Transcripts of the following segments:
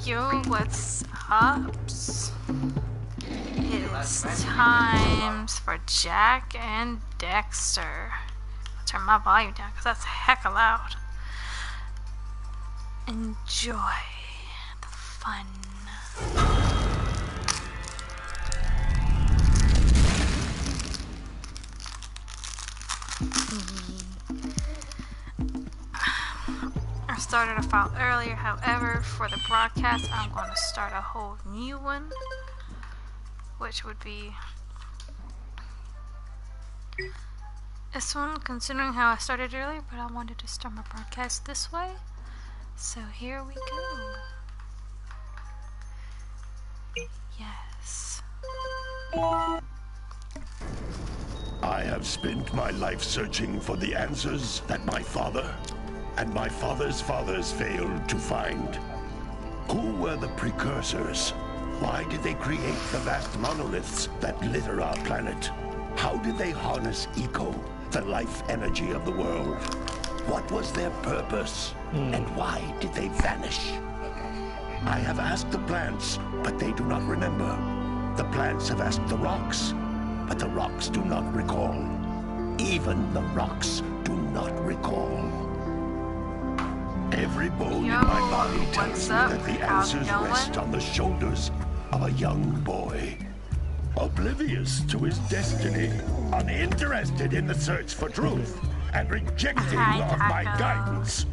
Yo, what's ups? It's times for Jak and Daxter. I'll turn my volume down because that's hecka loud. Enjoy the fun. I started a file earlier, however, for the broadcast, I'm going to start a whole new one, which would be this one, considering how I started earlier, but I wanted to start my broadcast this way, so here we go. Yes. I have spent my life searching for the answers that my father and my father's fathers failed to find. Who were the precursors? Why did they create the vast monoliths that litter our planet? How did they harness eco, the life energy of the world? What was their purpose? And why did they vanish? I have asked the plants, but they do not remember. The plants have asked the rocks, but the rocks do not recall. Even the rocks do not recall. Every bone in my body tells me that the answers rest on the shoulders of a young boy. Oblivious to his destiny, uninterested in the search for truth, and rejecting of my guidance.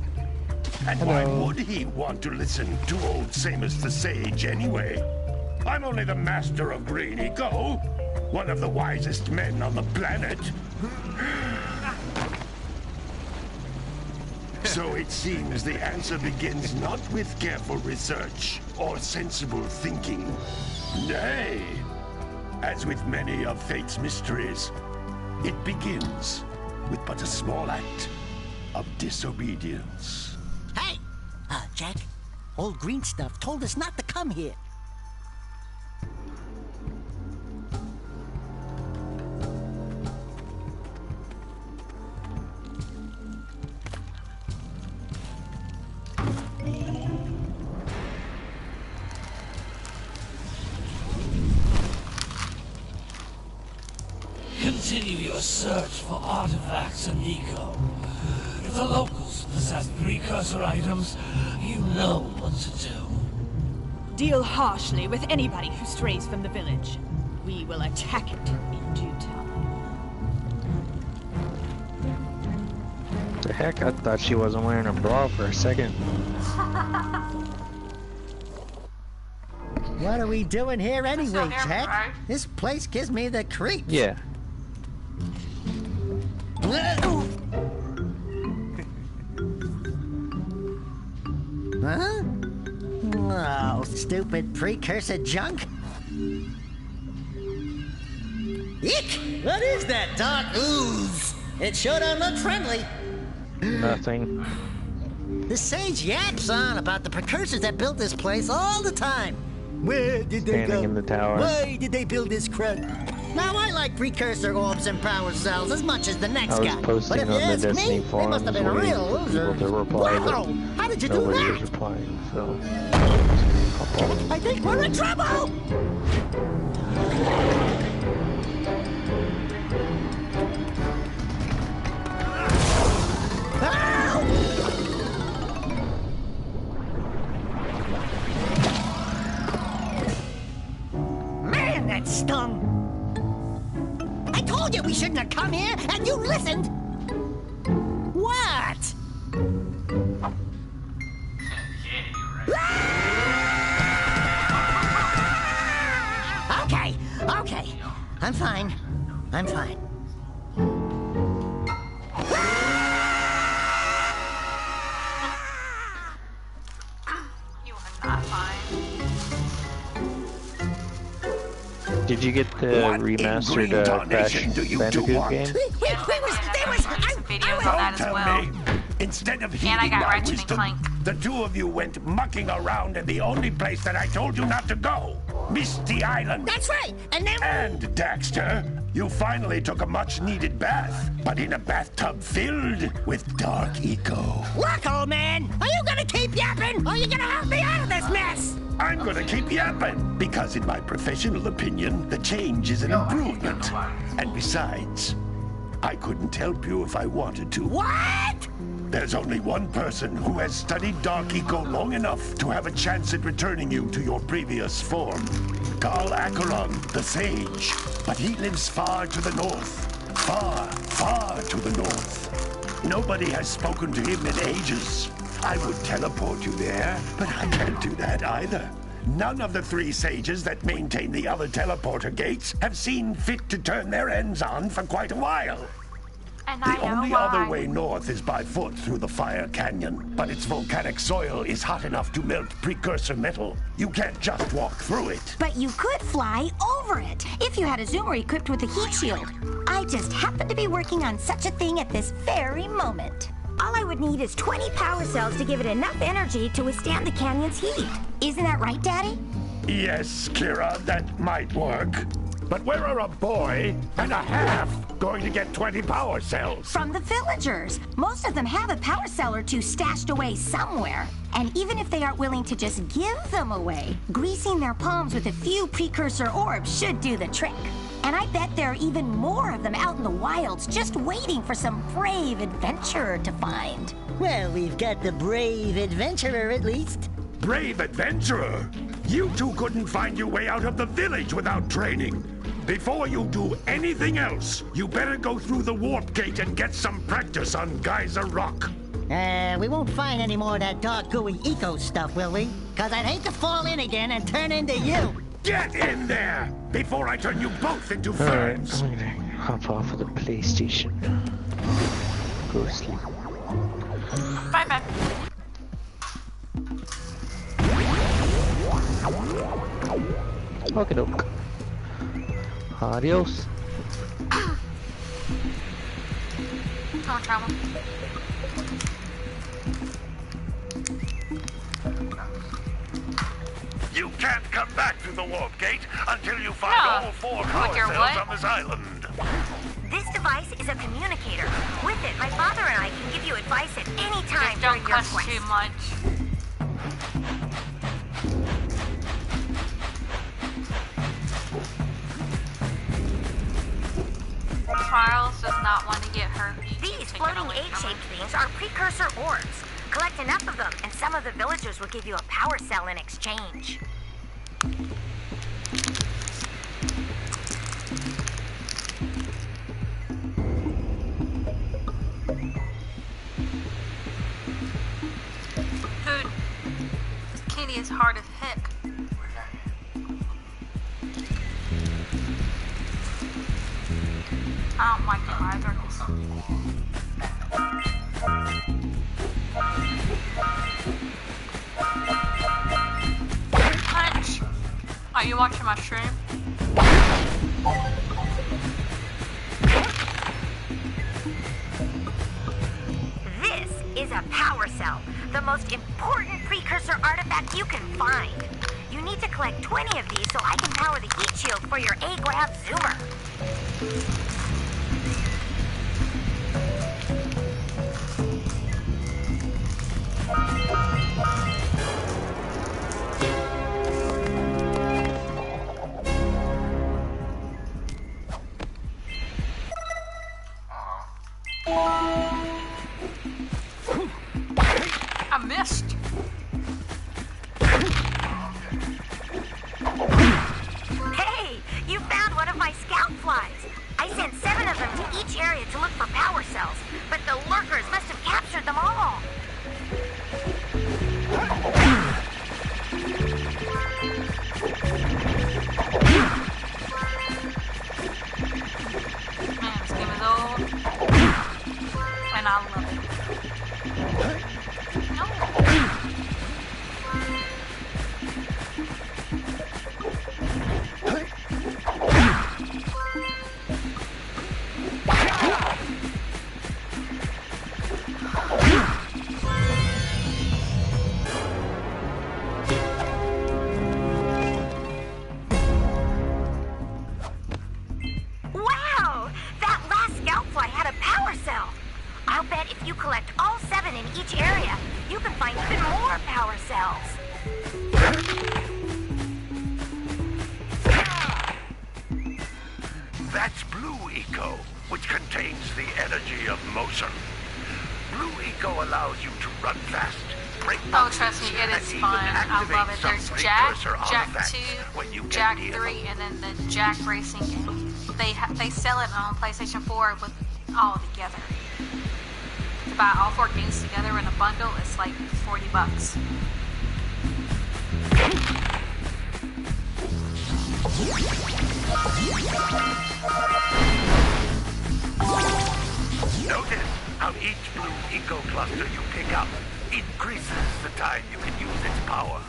And why would he want to listen to old Samus the Sage anyway? I'm only the master of green eco, one of the wisest men on the planet. So it seems the answer begins not with careful research or sensible thinking. Nay, as with many of fate's mysteries, it begins with but a small act of disobedience. Hey! Jak, old green stuff told us not to come here. Continue your search for artifacts and eco. If the locals possess precursor items, you know what to do. Deal harshly with anybody who strays from the village. We will attack it in due time. The heck, I thought she wasn't wearing a bra for a second. What are we doing here anyway, Jak? This place gives me the creeps. Yeah. Huh? Oh, stupid precursor junk. Eek! What is that dark ooze? It sure don't look friendly. Nothing. The sage yaps on about the precursors that built this place all the time. Where did they Standing go? in the tower. Why did they build this crud? Now, I like precursor orbs and power cells as much as the next guy. I was But posting if on you the ask Destiny me, they forums must have been a waiting real for loser. people to reply, Wow! but How did you do nobody was that? replying, so... I think we're in trouble! Man, that stung! I told you we shouldn't have come here, and you listened! What? Okay. I'm fine. I'm fine. You are not fine. Did you get the remastered Crash Bandicoot game? There was videos on that as well. Instead of And heeding I got my Ratchet and wisdom, Clank. the two of you went mucking around in the only place that I told you not to go, Misty Island. That's right. And then... And, Daxter, you finally took a much-needed bath, but in a bathtub filled with dark eco. Look, old man, are you gonna keep yapping, or are you gonna help me out of this mess? I'm gonna keep yapping, because in my professional opinion, the change is an improvement. And besides, I couldn't help you if I wanted to. What? There's only one person who has studied Dark Eco long enough to have a chance at returning you to your previous form. Karl Acheron, the Sage. But he lives far to the north. Far, far to the north. Nobody has spoken to him in ages. I would teleport you there, but I can't do that either. None of the 3 sages that maintain the other teleporter gates have seen fit to turn their ends on for quite a while. And The I know only why. other way north is by foot through the Fire Canyon, but its volcanic soil is hot enough to melt precursor metal. You can't just walk through it. But you could fly over it if you had a zoomer equipped with a heat shield. I just happen to be working on such a thing at this very moment. All I would need is 20 power cells to give it enough energy to withstand the canyon's heat. Isn't that right, Daddy? Yes, Kira, that might work. But where are a boy and a half going to get 20 power cells? From the villagers. Most of them have a power cell or 2 stashed away somewhere. And even if they aren't willing to just give them away, greasing their palms with a few precursor orbs should do the trick. And I bet there are even more of them out in the wilds just waiting for some brave adventurer to find. Well, we've got the brave adventurer at least. Brave adventurer! You two couldn't find your way out of the village without training. Before you do anything else, you better go through the warp gate and get some practice on Geyser Rock. We won't find any more of that dark gooey eco stuff, will we? Cause I'd hate to fall in again and turn into you. Get in there before I turn you both into Alright, ferns. I'm gonna hop off of the PlayStation. Go to sleep. Bye-bye. Okie doke. Adios. No trouble. You can't come back through the warp gate until you find No. all 4 With power your cells what? on this island. This device is a communicator. With it, my father and I can give you advice at any time Just during don't your cuss quest. too much. Charles does not want to get herpes. These taken floating away from him. egg-shaped things are precursor orbs. Collect enough of them, and some of the villagers will give you a power cell in exchange. Dude, Kitty is hard as heck. I don't like it either. Punch! Are you watching my stream? This is a power cell, the most important precursor artifact you can find. You need to collect 20 of these so I can power the heat shield for your A-Grab zoomer. I missed. Hey, you found one of my scout flies. I sent 7 of them to each area to look for power cells, but the lurkers must have captured them all. Man, this game is old. And I love it. Wow! That last scout fly had a power cell. I'll bet if you collect all 7 in each area, you can find even more power cells. Eco, which contains the energy of motion. Blue Eco allows you to run fast, break Oh, bounces, trust me, it and is even fun. I activate love it. some There's Jak, precursor Jak artifacts 2, when you get Jak near 3, them. and then the Jak Racing game. They sell it on PlayStation 4 with all together. To buy all 4 games together in a bundle, it's like $40. Notice how each blue eco cluster you pick up increases the time you can use its power.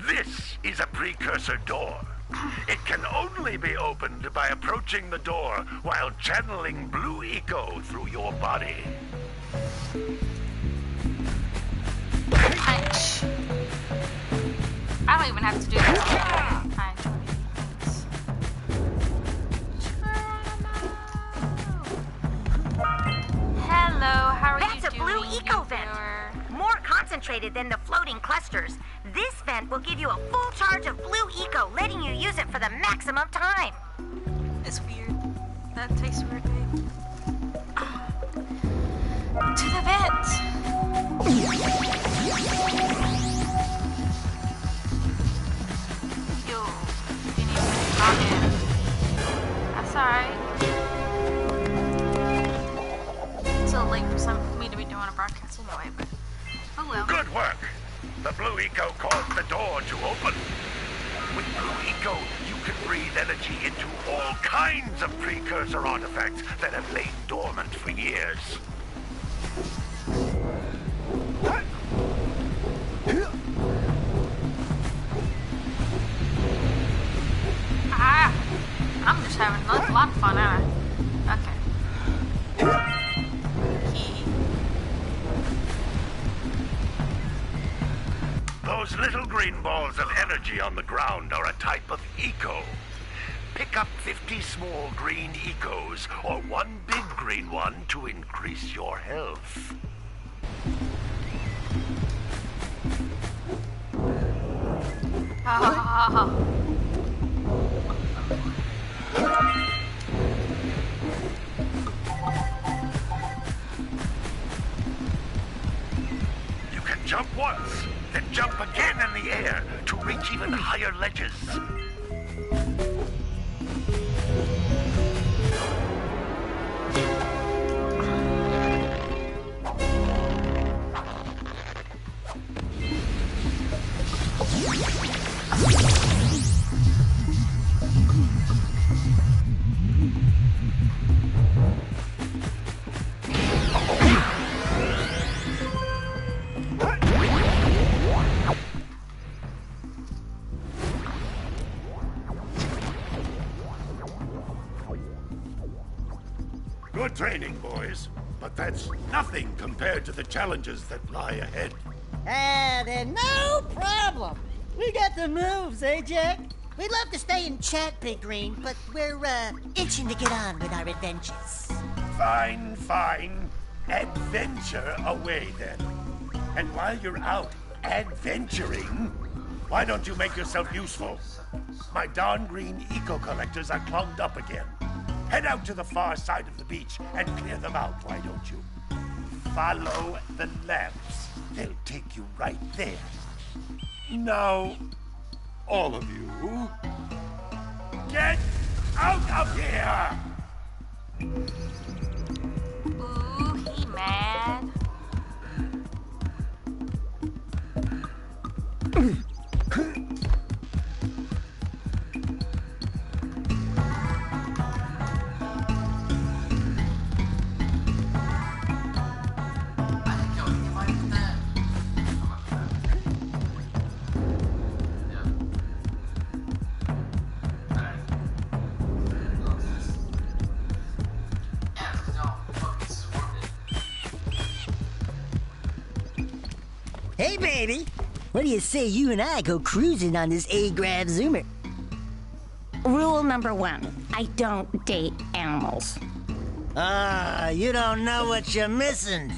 This is a precursor door. It can only be opened by approaching the door while channeling blue eco through your body. Punch. I don't even have to do that. I enjoy these. Hello, how are That's you a doing? blue eco young vent. viewer? More concentrated than the floating clusters. This vent will give you a full charge of blue eco, letting you use it for the maximum time. It's weird. That tastes weird, babe. To the vent. Yo, didn't even talk in. That's alright. It's a little late for me to be doing a broadcast anyway, but oh well. Good work! The blue eco caused the door to open. With blue eco, you can breathe energy into all kinds of precursor artifacts that have lain dormant for years. Ah, I'm just having a lot of fun, aren't I? Okay. Key. Those little green balls of energy on the ground are a type of eco. Pick up 50 small green ecos or one big green one to increase your health. Ah. You can jump once, then jump again in the air to reach even higher ledges. Good training, boys. But that's nothing compared to the challenges that lie ahead. Then no problem. We got the moves, eh, Jack? We'd love to stay and chat, Big Green, but we're, itching to get on with our adventures. Fine, fine. Adventure away, then. And while you're out adventuring, why don't you make yourself useful? My darn green eco-collectors are clogged up again. Head out to the far side of the beach and clear them out, why don't you? Follow the lamps. They'll take you right there. Now, all of you, get out of here! Ooh, he mad. Hey, baby. What do you say you and I go cruising on this A-Grav Zoomer? Rule number 1, I don't date animals. Ah, you don't know what you're missing.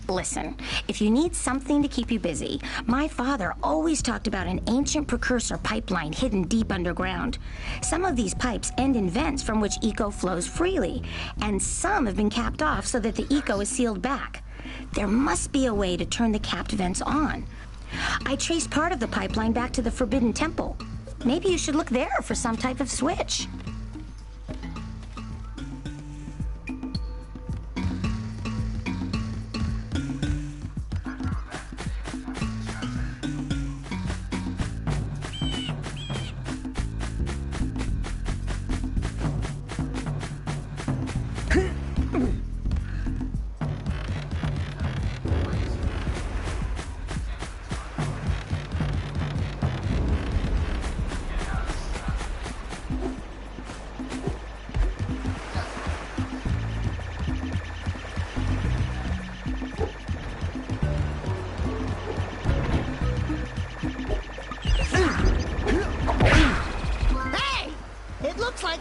Listen, if you need something to keep you busy, my father always talked about an ancient precursor pipeline hidden deep underground. Some of these pipes end in vents from which eco flows freely, and some have been capped off so that the eco is sealed back. There must be a way to turn the capped vents on. I traced part of the pipeline back to the Forbidden Temple. Maybe you should look there for some type of switch.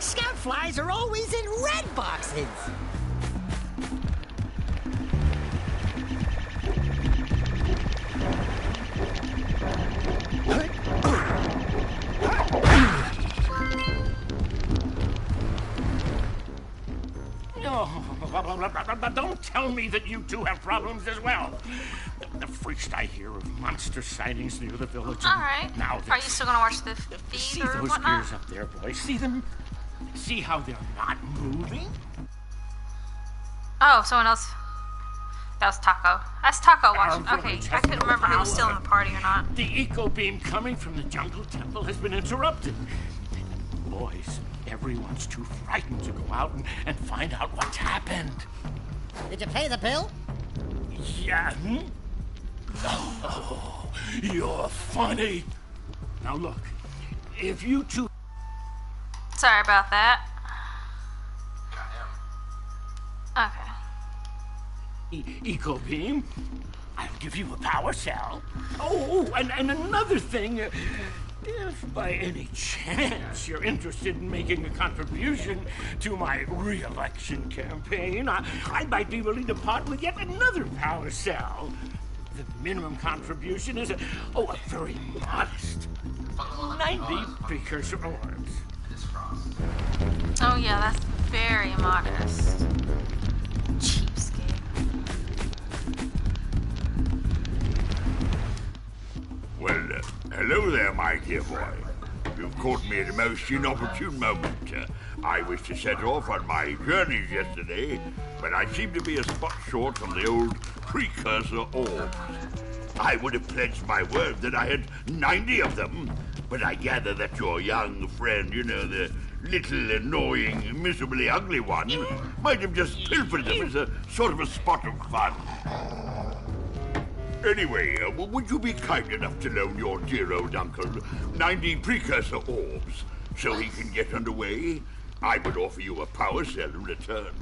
Scout flies are always in red boxes. Don't tell me that you two have problems as well. The first I hear of monster sightings near the village. All right. Now are you still gonna watch the feed see or those whatnot? ears up there, boys? See them? See how they're not moving? Oh, someone else. That was Taco. That's Taco watching. Okay, I couldn't remember who was still in the party or not. The eco beam coming from the jungle temple has been interrupted. Boys, everyone's too frightened to go out and find out what's happened. Did you pay the bill? Yeah. Oh, you're funny. Now look, if you two... Sorry about that. Okay. Eco beam, I'll give you a power cell. Oh, and another thing, if by any chance you're interested in making a contribution to my re-election campaign, I might be willing to part with yet another power cell. The minimum contribution is a very modest 90 precursor orbs. Oh yeah, that's very modest. Cheapskate. Well, hello there, my dear boy. You've caught me at a most inopportune moment. I was to set off on my journeys yesterday, but I seem to be a spot short on the old precursor orbs. I would have pledged my word that I had 90 of them, but I gather that your young friend, you know, the little annoying, miserably ugly one, might have just pilfered them as a sort of a spot of fun. Anyway, would you be kind enough to loan your dear old uncle 90 precursor orbs so he can get underway? I would offer you a power cell in return.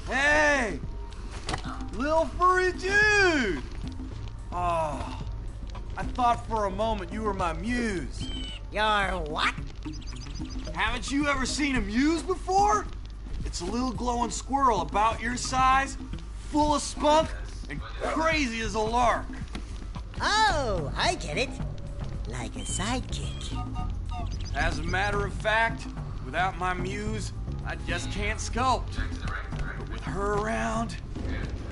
Hey! Little furry dude! Oh, I thought for a moment you were my muse. Your what? Haven't you ever seen a muse before? It's a little glowing squirrel about your size, full of spunk, and crazy as a lark. Oh, I get it. Like a sidekick. As a matter of fact, without my muse, I just can't sculpt. But with her around,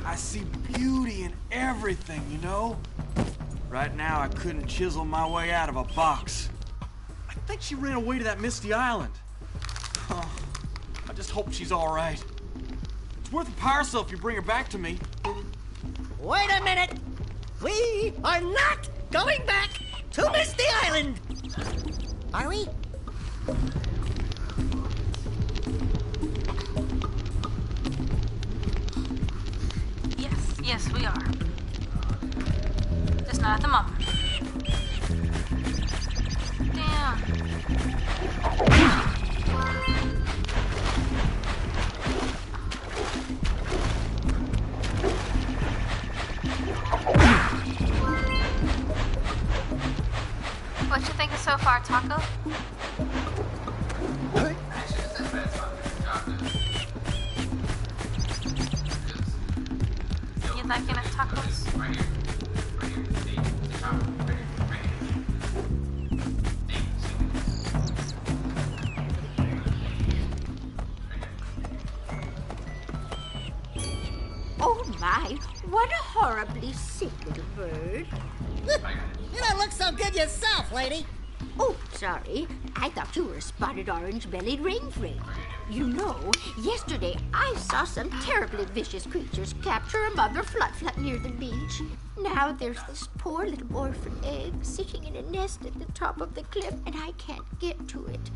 I see beauty in everything, you know? Right now, I couldn't chisel my way out of a box. I think she ran away to that misty island. Oh, I just hope she's all right. It's worth a power cell if you bring her back to me. Wait a minute! We are not going back to Misty Island! Are we? Yes, we are. Just not at the moment. Damn. What you thinking so far, Taco? You liking it, tacos? Oh my, what a horribly sick little bird. You don't look so good yourself, lady. Oh, sorry. I thought you were a spotted orange-bellied rainframe. You know, yesterday I saw some terribly vicious creatures capture a mother flut-flut near the beach. Now there's this poor little orphan egg sitting in a nest at the top of the cliff, and I can't get to it.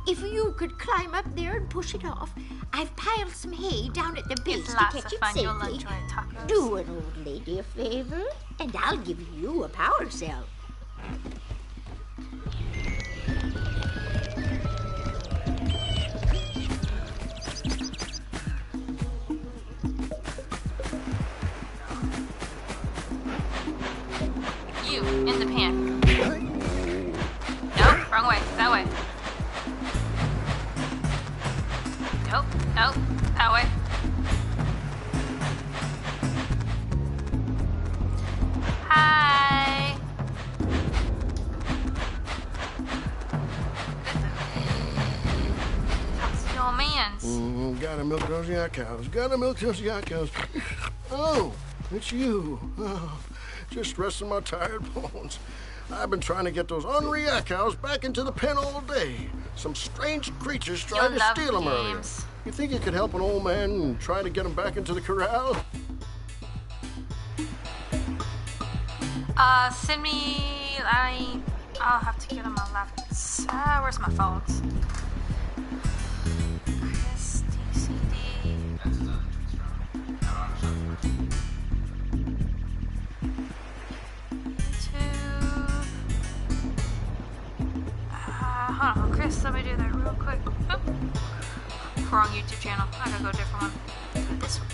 If you could climb up there and push it off, I've piled some hay down at the base to catch it safely. Do an old lady a favor, and I'll give you a power cell. You, in the pan. Nope, wrong way. That way. Nope, nope, that way. Hi. How's your man's? Gotta milk those yak cows. Gotta milk those yak cows. Oh, it's you. Oh, just resting my tired bones. I've been trying to get those ornery yak cows back into the pen all day. Some strange creatures tried to steal them earlier. You think you could help an old man and try to get them back into the corral? Send me. I'll have to get on my left. Where's my phones? Chris, DCD. Hold on, Chris, let me do that real quick. Oh. Wrong YouTube channel. I gotta go a different one. Do it this one.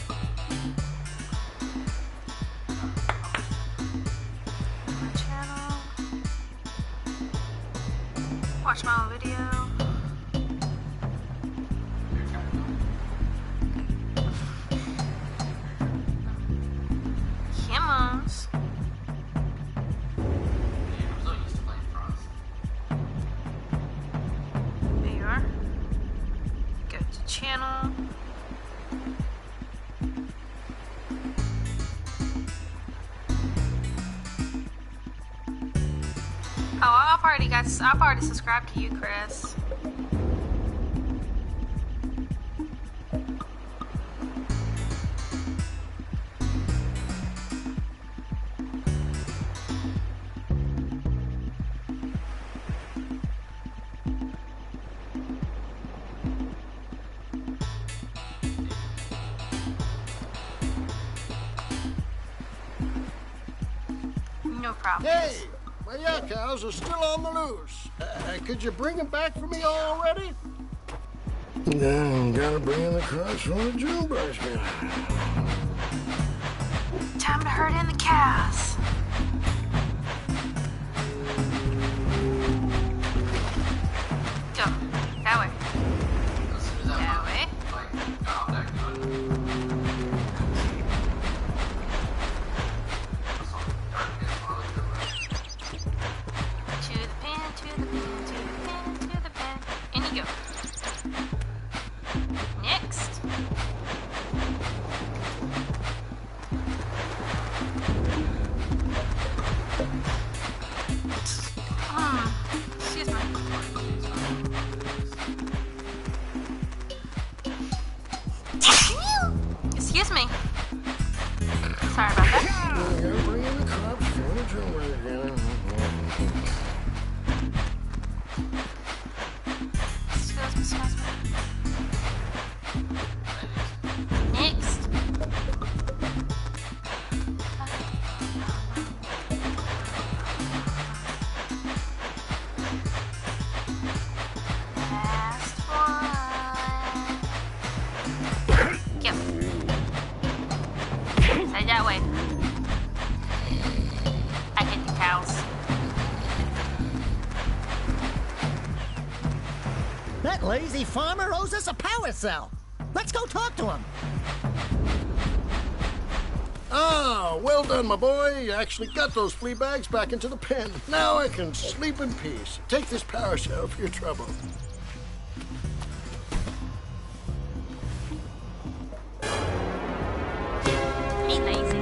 My channel. Watch my own video. Humans. There you are. Go to channel. Oh, I've already subscribed to you, Chris. No problem. Hey, my yak cows are still on the loose. Could you bring them back for me already? Yeah, gotta bring in the crops from the June brush guy. Time to herd in the cows. Go. That way. That way. To the pen, to the pen, to the pen, to the pen. In you go. Next. That lazy farmer owes us a power cell. Let's go talk to him. Ah, well done, my boy. You actually got those flea bags back into the pen. Now I can sleep in peace. Take this power cell for your trouble. Hey, lazy.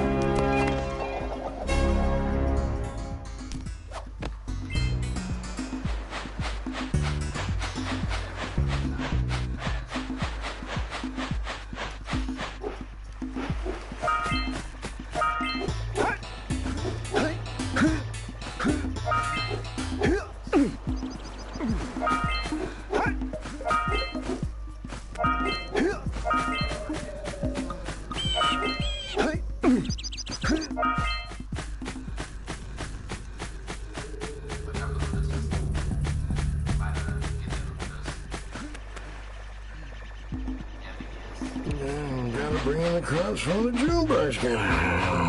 Gotta bring in the crops from the June basket. Yeah.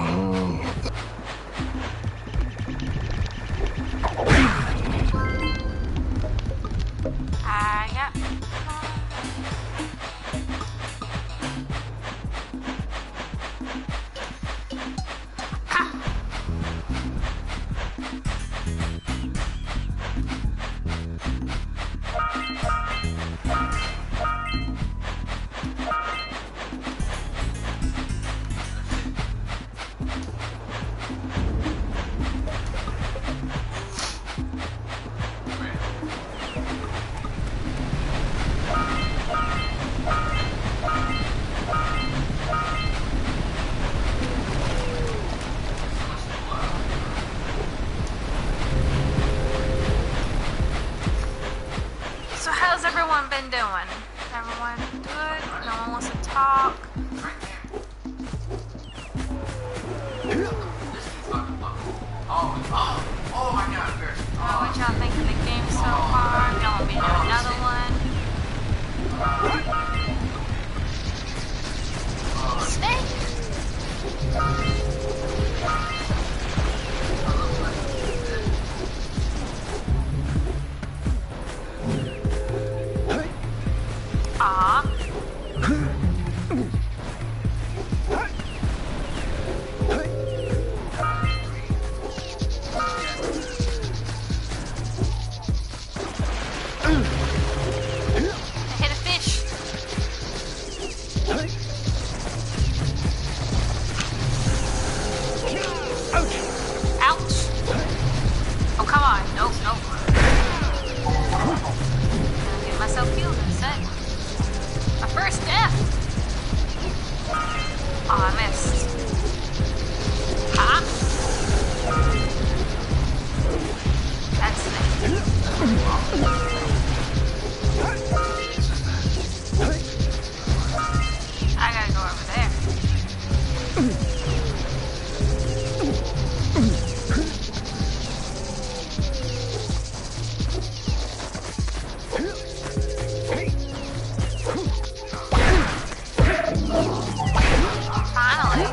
So how's everyone been doing? Everyone good? No one wants to talk? Oh my god, What y'all think of the game so far? Y'all want me to do another one? Snake? Aw. I hit a fish. Ouch. Oh, come on. Nope, nope. I'll get myself killed in a sec. My first death. Oh, I missed. Huh? That's it. I gotta go over there. Finally.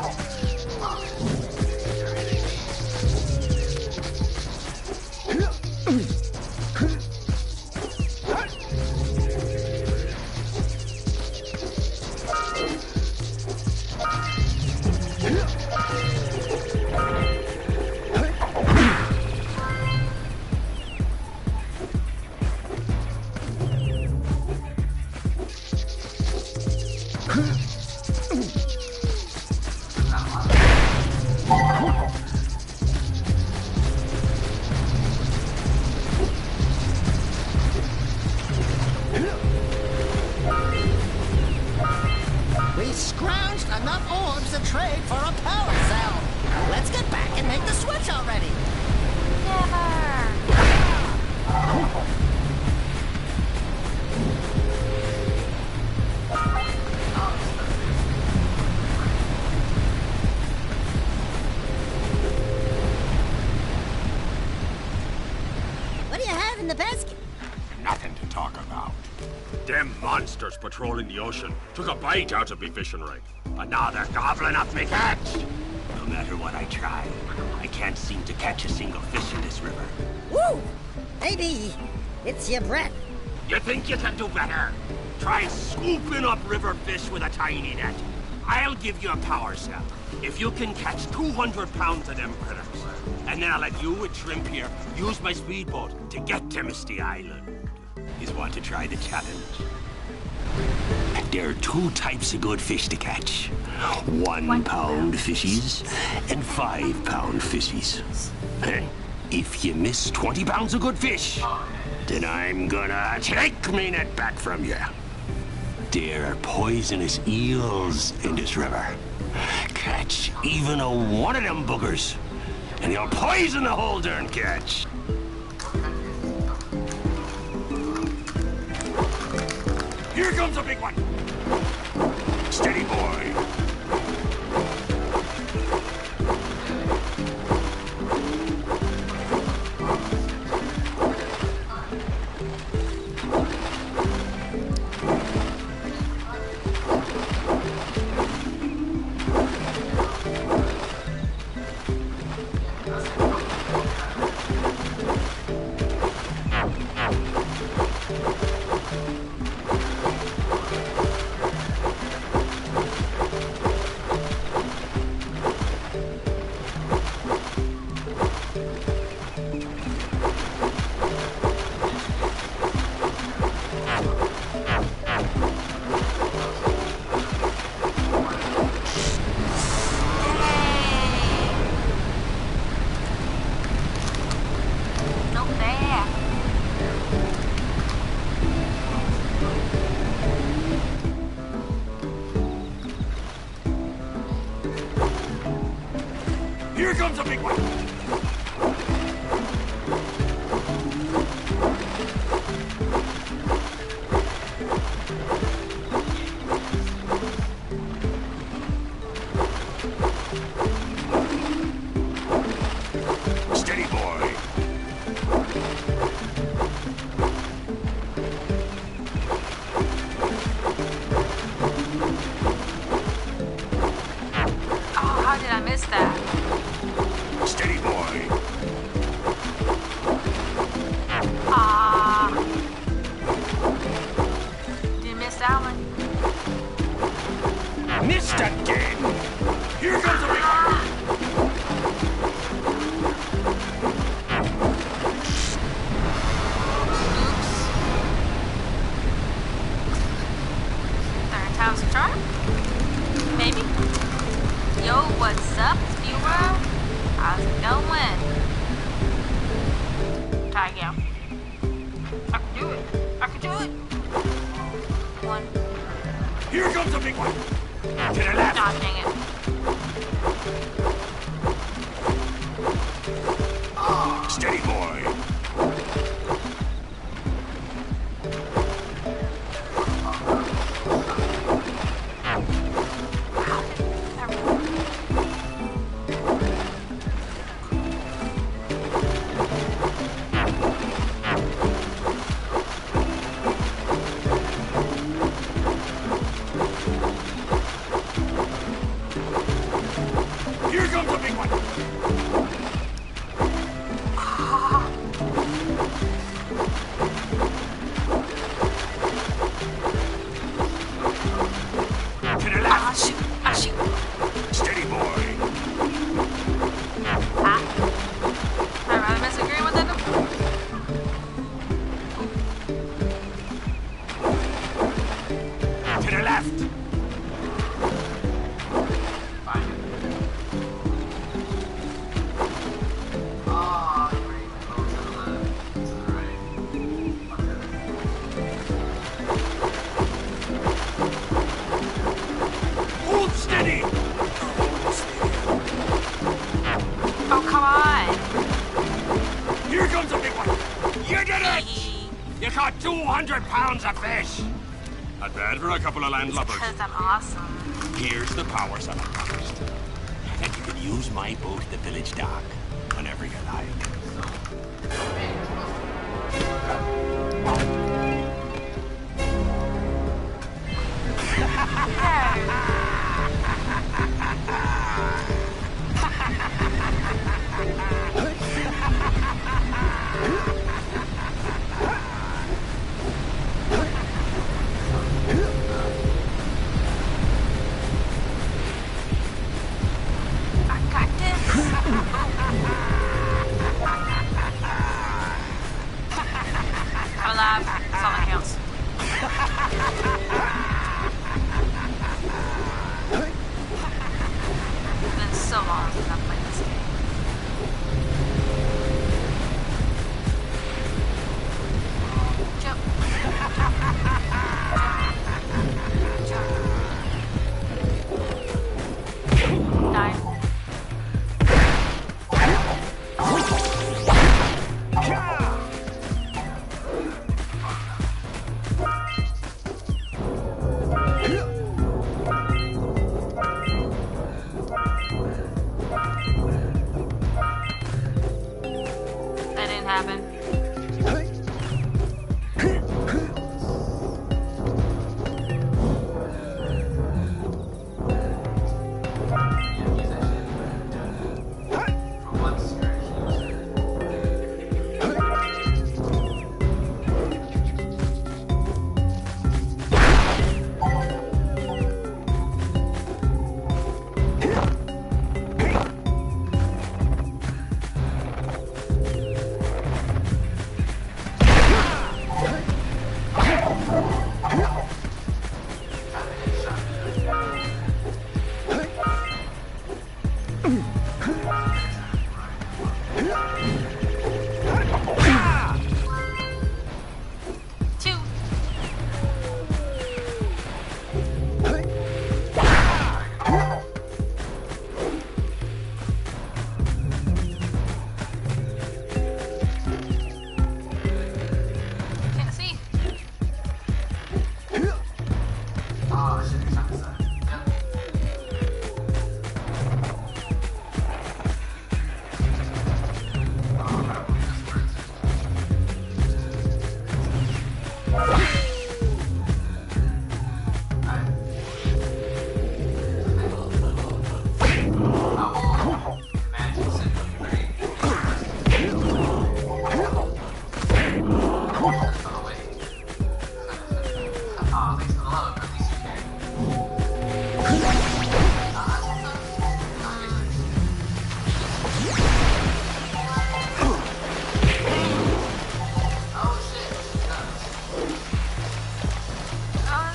We scrounged enough orbs to trade for a power cell. Let's get back and make the switch already. What do you have in the basket? Nothing to talk about. Them monsters patrolling the ocean took a bite out of me fishing rig. And now they're gobbling up me catch. No matter what I try, I can't seem to catch a single fish in this river. Woo! Maybe it's your breath. You think you can do better? Try scooping up river fish with a tiny net. I'll give you a power cell if you can catch 200 pounds of them critters. And then I'll let you and Shrimp here use my speedboat to get to Misty Island. You want to try the challenge? There are two types of good fish to catch. 1 pound fishies and 5 pound fishies. And if you miss 20 pounds of good fish, then I'm gonna take me net back from you. There are poisonous eels in this river. Catch even a one of them boogers, and you'll poison the whole darn catch. Here comes a big one. Steady, boy. Here comes a big one. Steady, boy. Oh, how did I miss that? Steady, boy. Did you miss that one? Missed again. Here comes a big one. Third time's a charm? Maybe? Yo, what's up, viewer? How's it going? Try again. I can do it. I can do it. One. Here comes a big one. To the left. Aw, dang it. Steady, boy. Here comes a big one. To the left. Ah, shoot. Ah, shoot. Steady, boy. I'd rather disagree with it. To the left. Hold steady. Oh, come on. Here comes a big one. You did it. You caught 200 pounds of fish. Not bad for a couple of landlubbers. Because I'm awesome. Here's the power cell I promised. And you can use my boat at the village dock whenever you like. have. That's all that counts. It's been so long since I've played this game. Jump. Die. That didn't happen. Two. Can't see. Oh,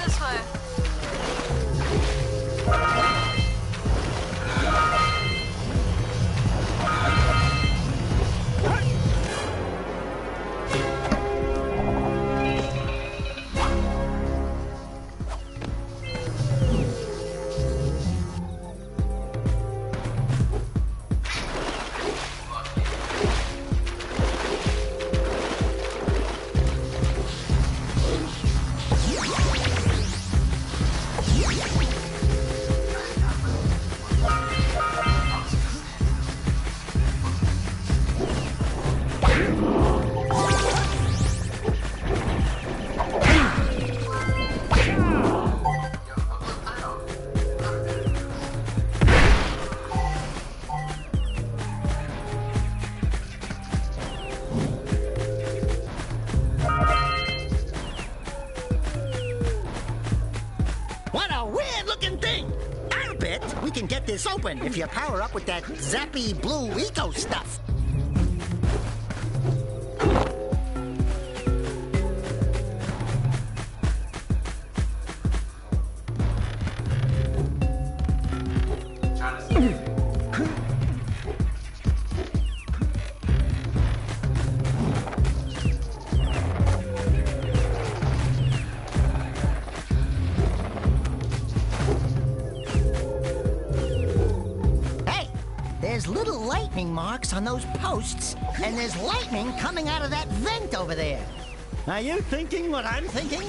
this way. What a weird-looking thing! I'll bet we can get this open if you power up with that zappy blue eco stuff. There's little lightning marks on those posts, and there's lightning coming out of that vent over there. Are you thinking what I'm thinking?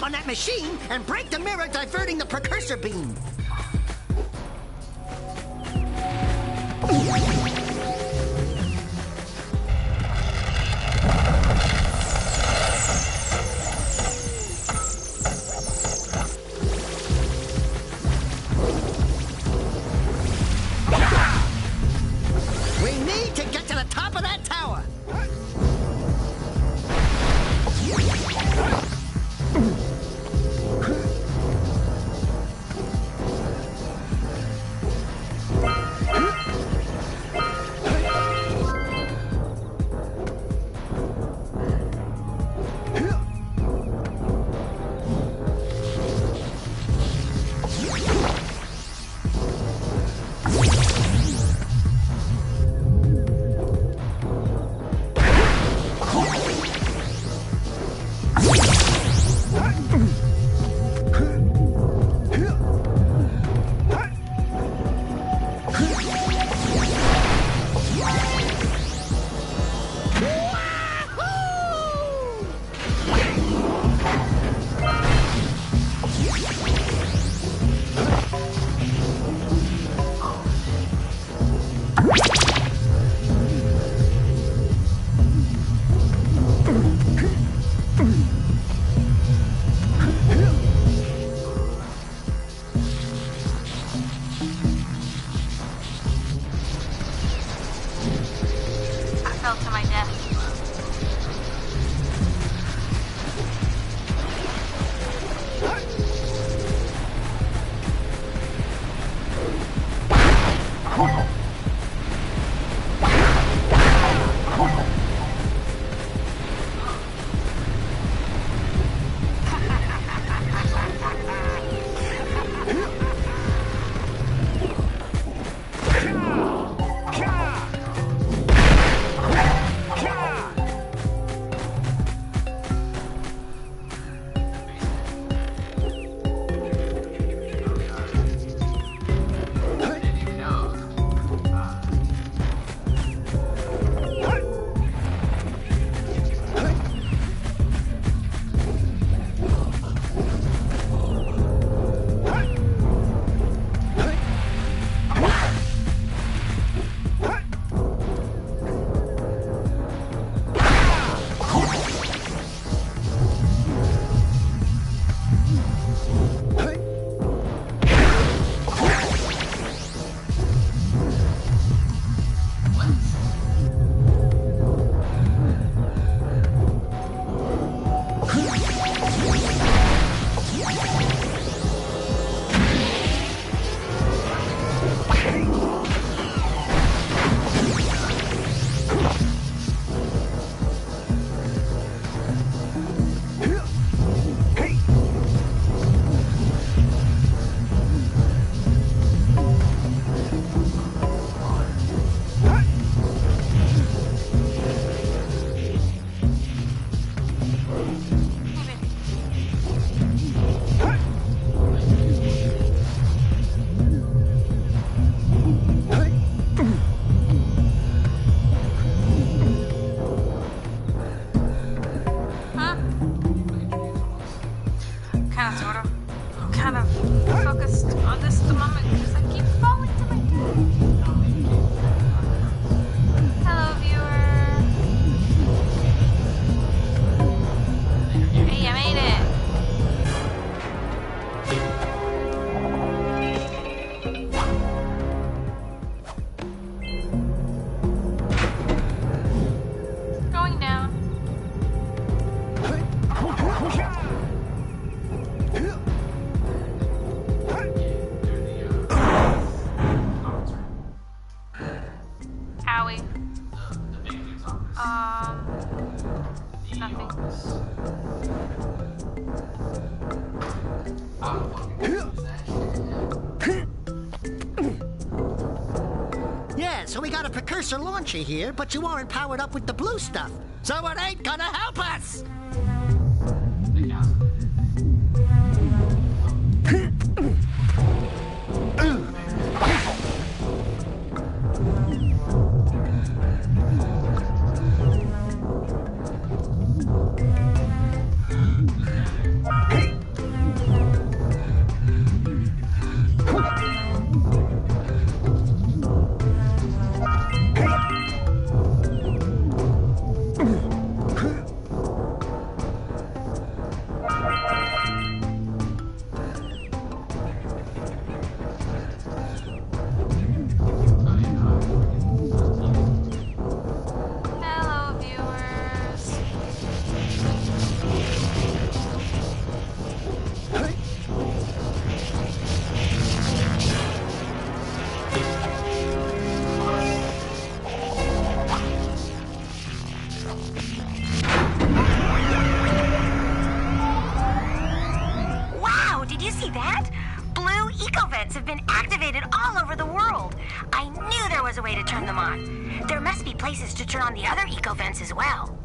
On that machine and break the mirror diverting the precursor beam. kind of focused on this at the moment because I keep falling to my Hello, viewer. Hey, I made it. Going down. Owie. Nothing. Yeah, so we got a precursor launcher here, but you aren't powered up with the blue stuff. So it ain't gonna help us! Hello, viewers. Wow, did you see that? Blue eco-vents have been activated all over the world. I knew there was a way to turn them on. There must be places to turn on the other eco-vents as well.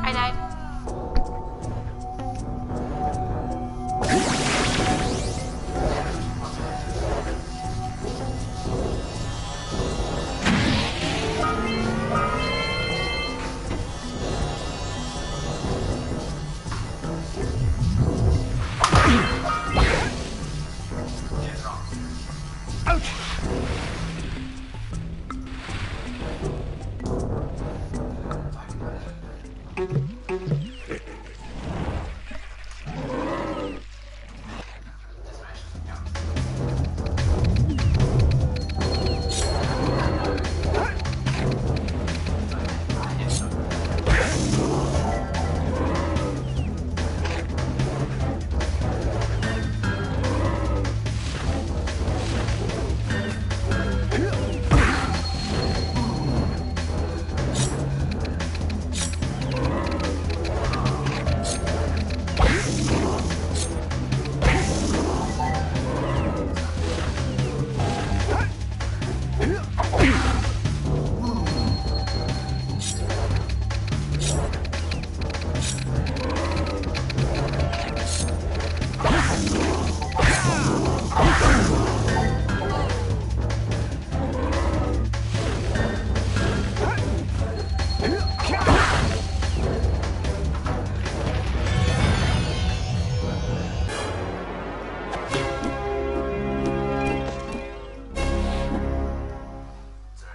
I died.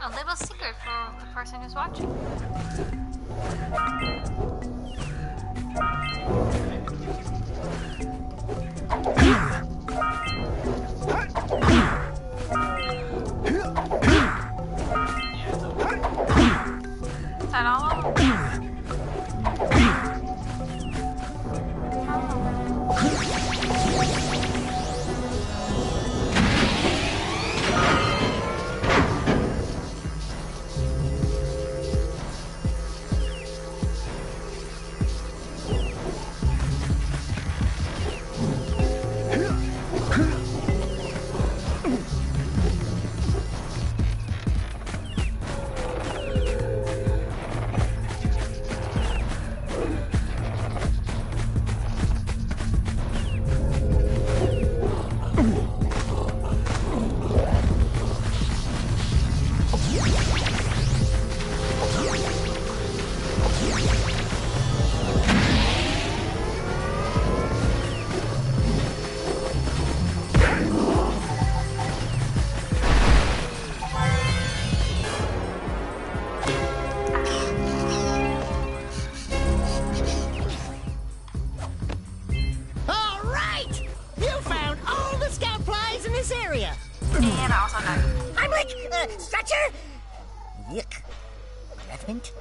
A little secret for the person who's watching. Is that all of them? also died. I'm like, Stretcher? Yuck. Breath mint?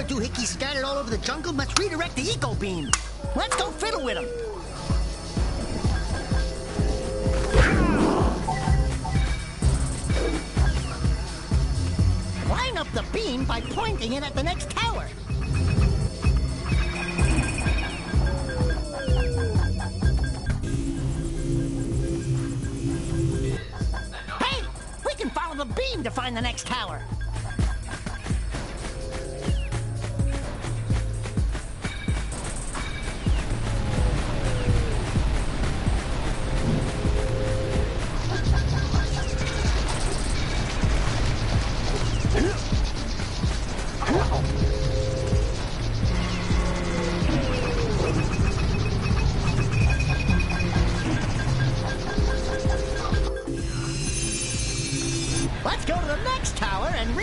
Doohickeys scattered all over the jungle must redirect the eco beam. Let's go fiddle with them. Line up the beam by pointing it at the next tower. Hey! We can follow the beam to find the next tower. Let's go to the next tower and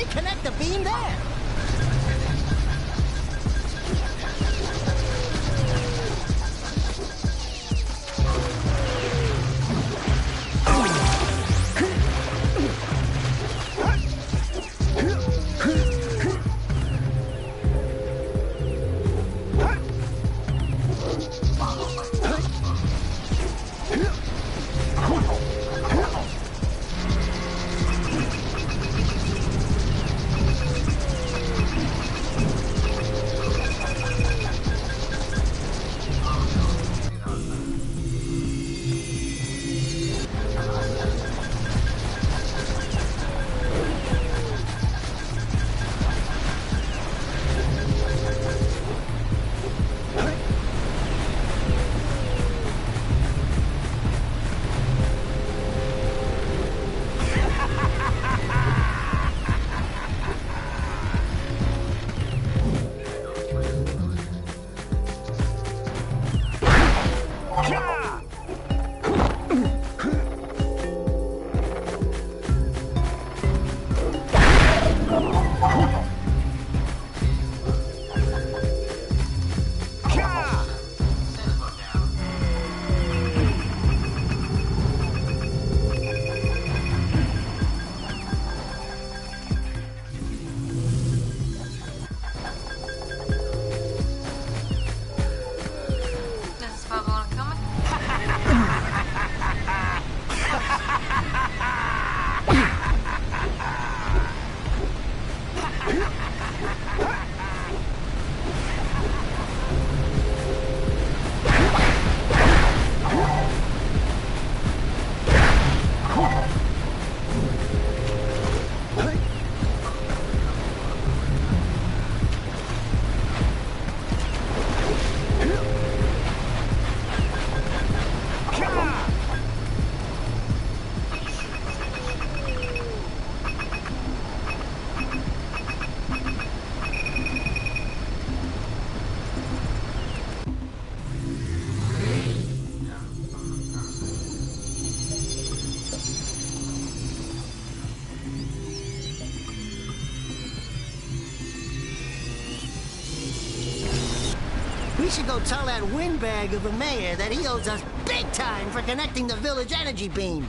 We should go tell that windbag of a mayor that he owes us big time for connecting the village energy beam.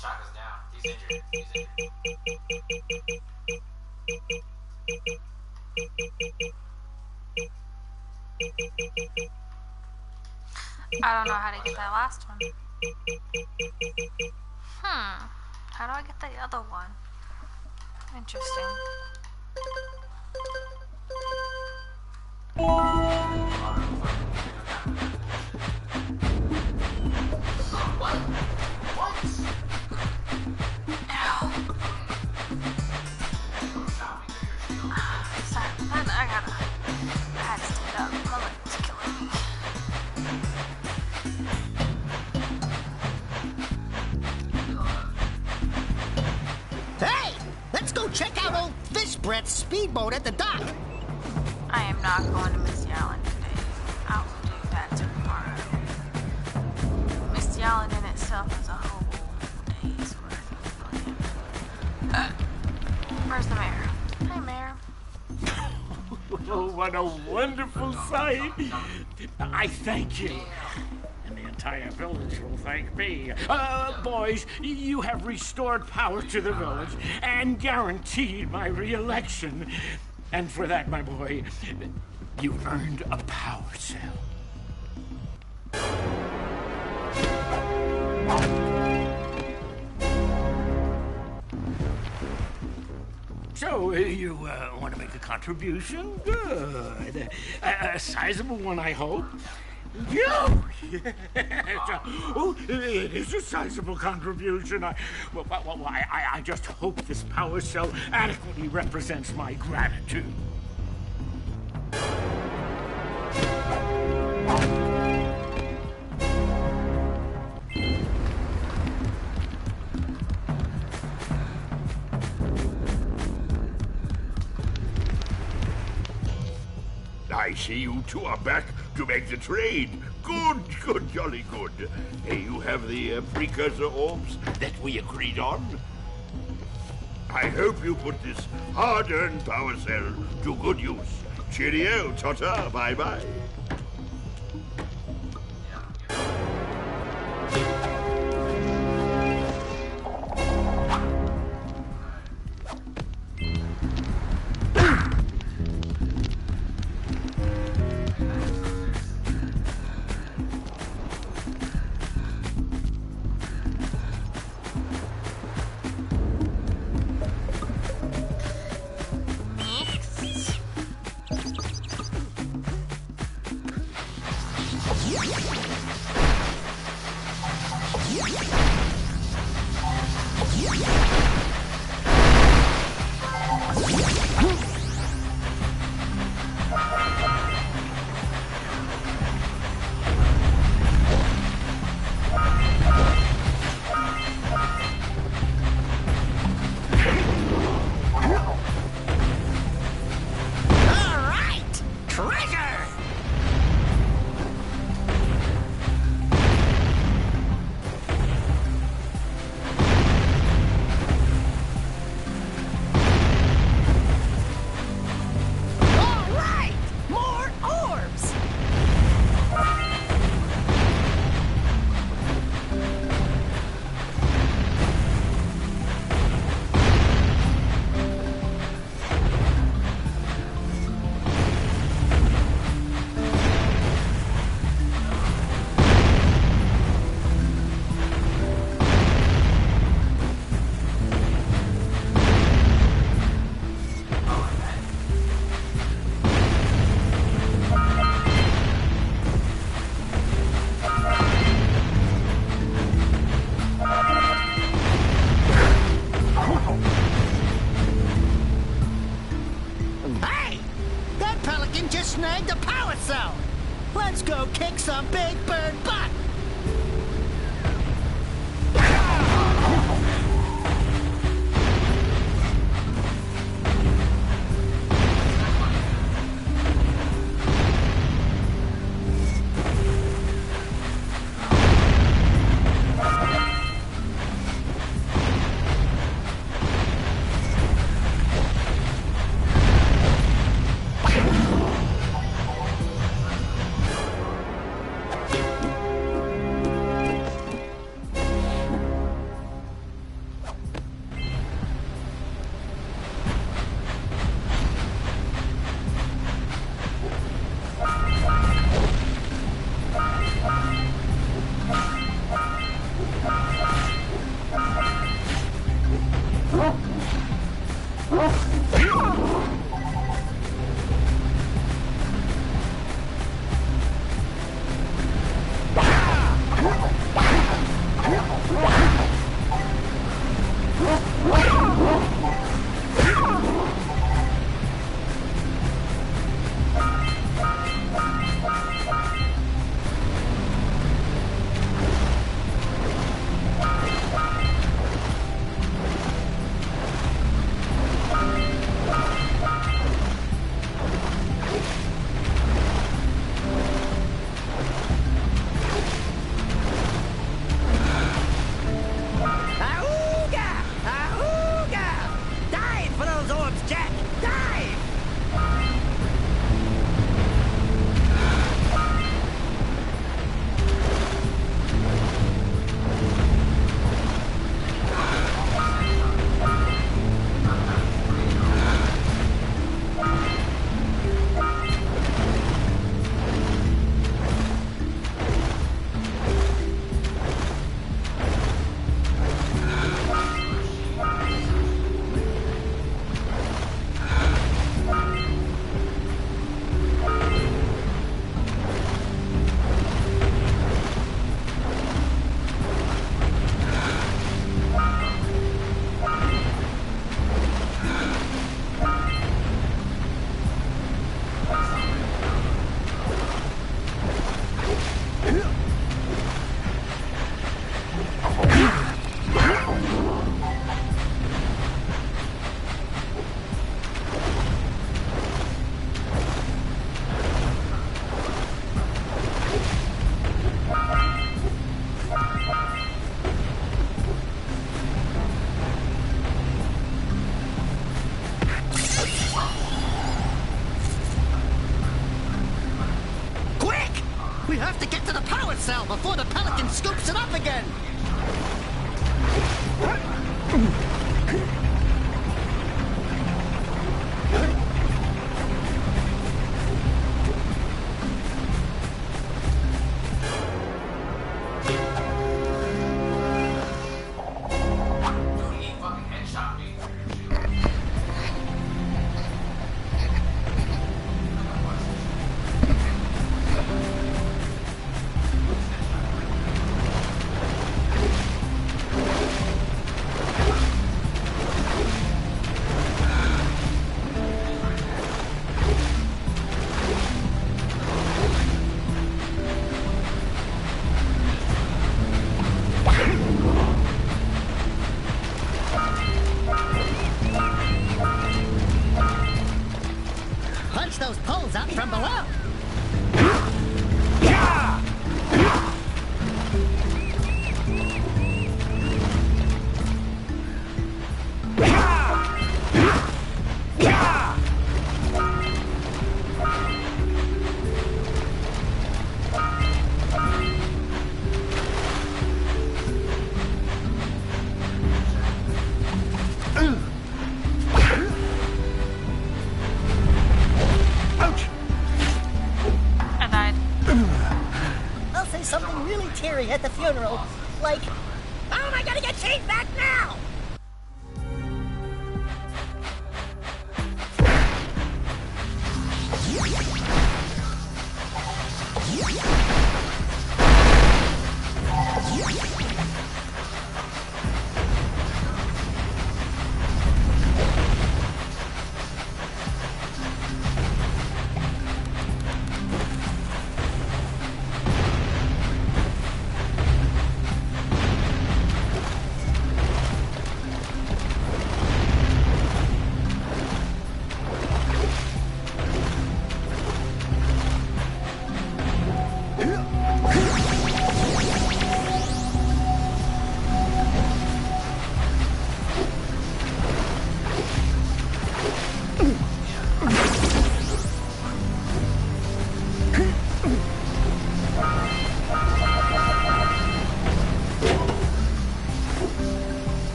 Chaka's down. He's injured. I don't know how to get that last one. How do I get the other one? Interesting. Hey! Let's go check out old Fish Brett's speedboat at the dock. I am not going to Misty Island today. I will do that tomorrow. Misty Island in itself is a whole day's worth of fun. Where's the mayor? Hi, Mayor. Oh, what a wonderful sight. I thank you. And the entire village will thank me. Boys, you have restored power to the village and guaranteed my re-election. And for that, my boy, you've earned a power cell. So, you want to make a contribution? Good. A sizable one, I hope. Yes. Oh, it is a sizable contribution. I just hope this power cell adequately represents my gratitude. I see you two are back to make the trade. Good, jolly good. Hey, you have the precursor orbs that we agreed on? I hope you put this hard-earned power cell to good use. Cheerio, ta-ta, bye-bye. snagged a power cell. Let's go kick some big bird butt. We have to get to the power cell before the Pelican scoops it up again! Punch those poles out from below! Something really teary at the funeral. Like, how am I gonna get Chief back now?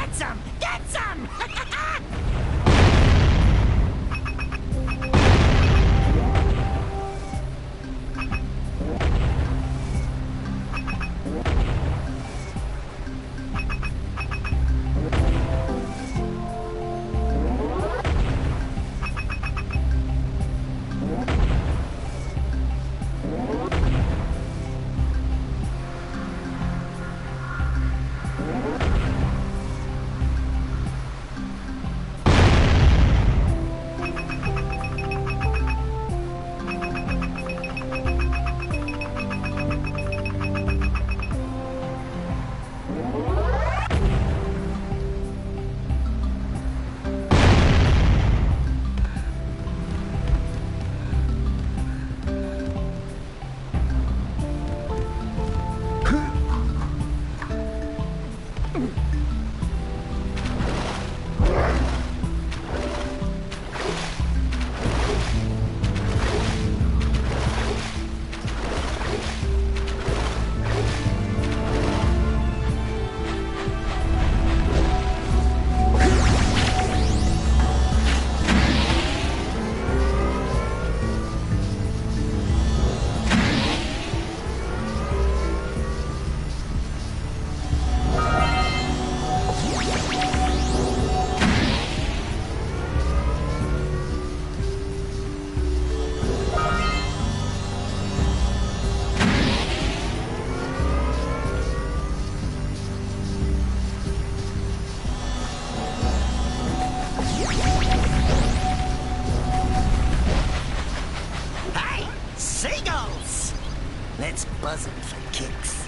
Get some! Get some! Let's buzz it for kicks.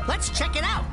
Let's check it out.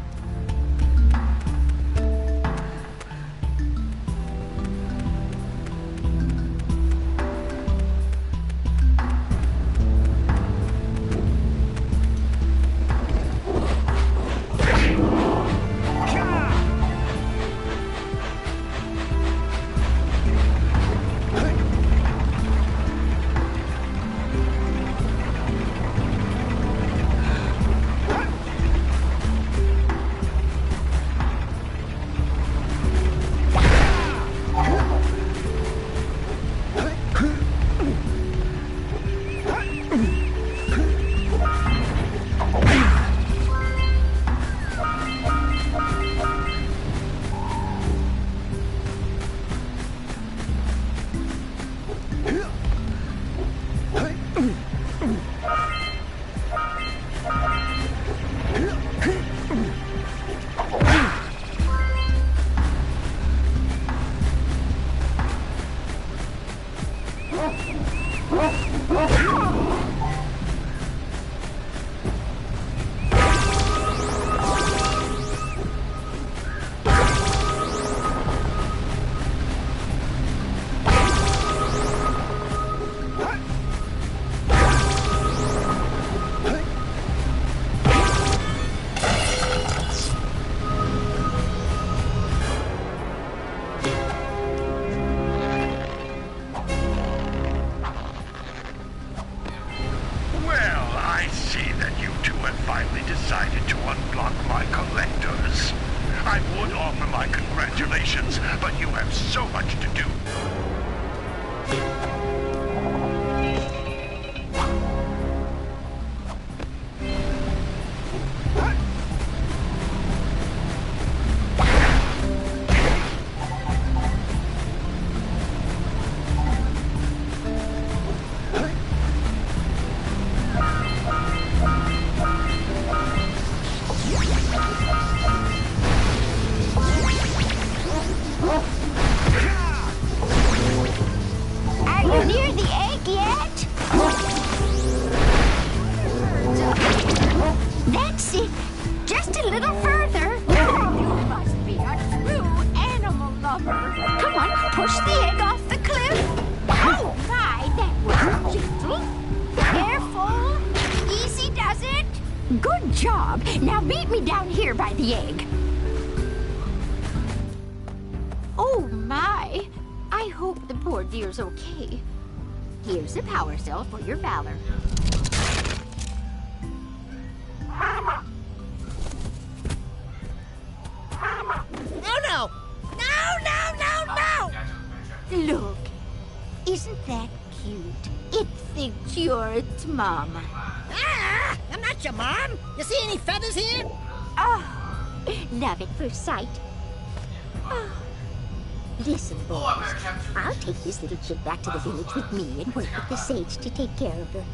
Decided to unblock my collectors. I would offer my congratulations, but you have so much to do. Good job. Now meet me down here by the egg. Oh, my. I hope the poor dear's okay. Here's a power cell for your valor. Oh, no! No, no, no, no! Look, isn't that cute? It thinks you're its mama. Ah! I'm not your mom! You see any feathers here? Oh, love at first sight. Oh. Listen, boys. I'll take this little chick back to the village with me and work with the sage to take care of her.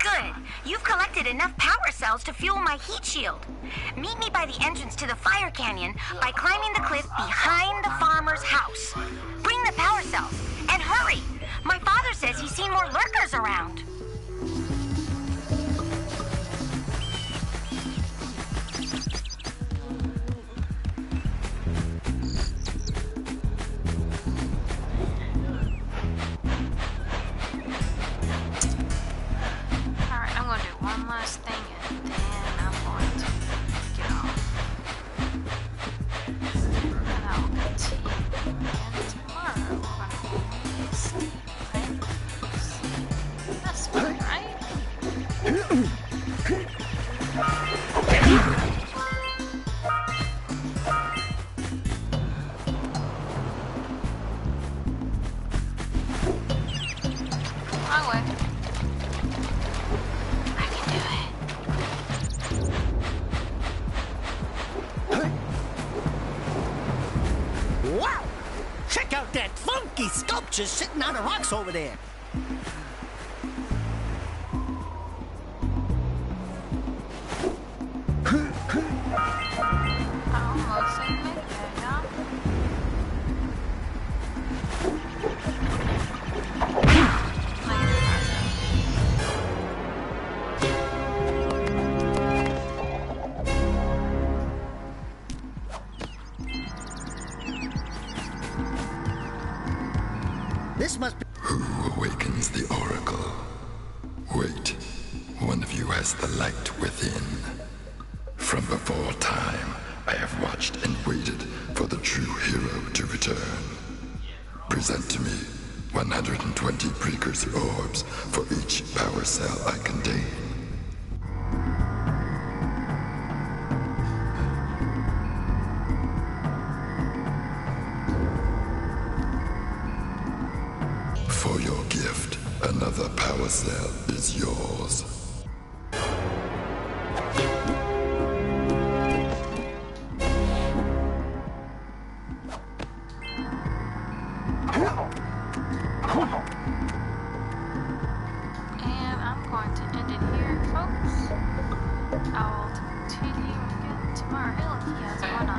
Good. You've collected enough power cells to fuel my heat shield. Meet me by the entrance to the fire canyon by climbing the cliff behind the farmer's house. Bring the power cells, and hurry! My father says he's seen more lurkers around. Wow! Check out that funky sculpture sitting on the rocks over there. This must be... Who awakens the oracle? Wait, one of you has the light within. From before time, I have watched and waited for the true hero to return. Present to me 120 precursor orbs for each power cell I contain. For your gift, another power cell is yours. And I'm going to end it here, folks. I will continue again tomorrow. Hey, look, he has one on.